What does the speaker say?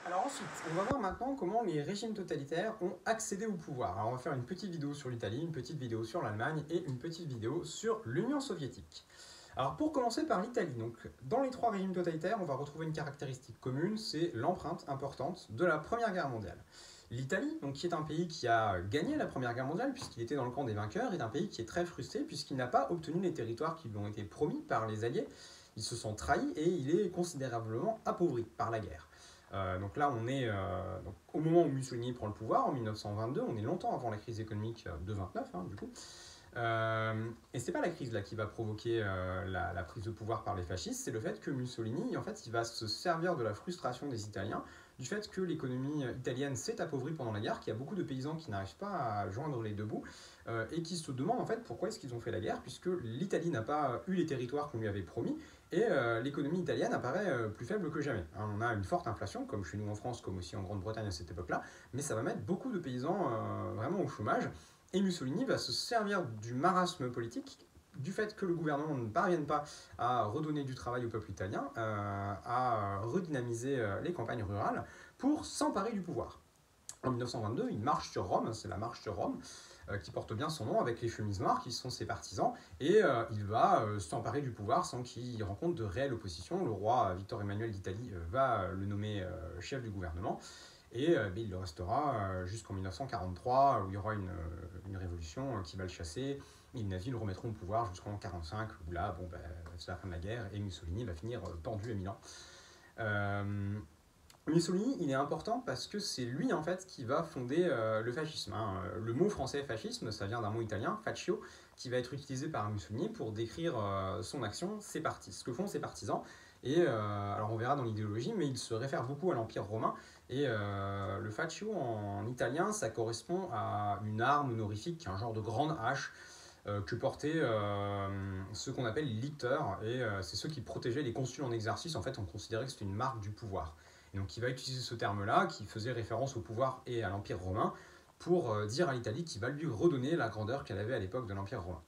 Alors ensuite, on va voir maintenant comment les régimes totalitaires ont accédé au pouvoir. Alors on va faire une petite vidéo sur l'Italie, une petite vidéo sur l'Allemagne et une petite vidéo sur l'Union soviétique. Alors pour commencer par l'Italie, donc dans les trois régimes totalitaires, on va retrouver une caractéristique commune, c'est l'empreinte importante de la Première Guerre mondiale. L'Italie, donc qui est un pays qui a gagné la Première Guerre mondiale puisqu'il était dans le camp des vainqueurs, est un pays qui est très frustré puisqu'il n'a pas obtenu les territoires qui lui ont été promis par les Alliés. Il se sent trahi et il est considérablement appauvri par la guerre. Donc là, on est donc, au moment où Mussolini prend le pouvoir, en 1922, on est longtemps avant la crise économique de 29, hein, du coup. Et c'est pas la crise là qui va provoquer la prise de pouvoir par les fascistes, c'est le fait que Mussolini, en fait, il va se servir de la frustration des Italiens, du fait que l'économie italienne s'est appauvrie pendant la guerre, qu'il y a beaucoup de paysans qui n'arrivent pas à joindre les deux bouts, et qui se demandent en fait pourquoi est-ce qu'ils ont fait la guerre, puisque l'Italie n'a pas eu les territoires qu'on lui avait promis, et l'économie italienne apparaît plus faible que jamais. Hein, on a une forte inflation, comme chez nous en France, comme aussi en Grande-Bretagne à cette époque-là, mais ça va mettre beaucoup de paysans vraiment au chômage. Et Mussolini va se servir du marasme politique, du fait que le gouvernement ne parvienne pas à redonner du travail au peuple italien, à redynamiser les campagnes rurales, pour s'emparer du pouvoir. En 1922, il marche sur Rome, c'est la marche sur Rome, qui porte bien son nom, avec les chemises noires qui sont ses partisans, et il va s'emparer du pouvoir sans qu'il rencontre de réelle opposition. Le roi Victor Emmanuel d'Italie va le nommer chef du gouvernement, et il le restera jusqu'en 1943, où il y aura une révolution qui va le chasser. Et les nazis le remettront au pouvoir jusqu'en 1945, où là, c'est la fin de la guerre, et Mussolini va finir pendu à Milan. Mussolini, il est important parce que c'est lui en fait qui va fonder le fascisme. Hein. Le mot français fascisme, ça vient d'un mot italien, fascio, qui va être utilisé par Mussolini pour décrire son action, ce que font ses partisans. Et alors on verra dans l'idéologie, mais il se réfère beaucoup à l'Empire romain. Et le fascio en italien, ça correspond à une arme honorifique, un genre de grande hache que portaient ceux qu'on appelle les licteurs. Et c'est ceux qui protégeaient les consuls en exercice. En fait, on considérait que c'était une marque du pouvoir. Et donc il va utiliser ce terme-là, qui faisait référence au pouvoir et à l'Empire romain, pour dire à l'Italie qu'il va lui redonner la grandeur qu'elle avait à l'époque de l'Empire romain.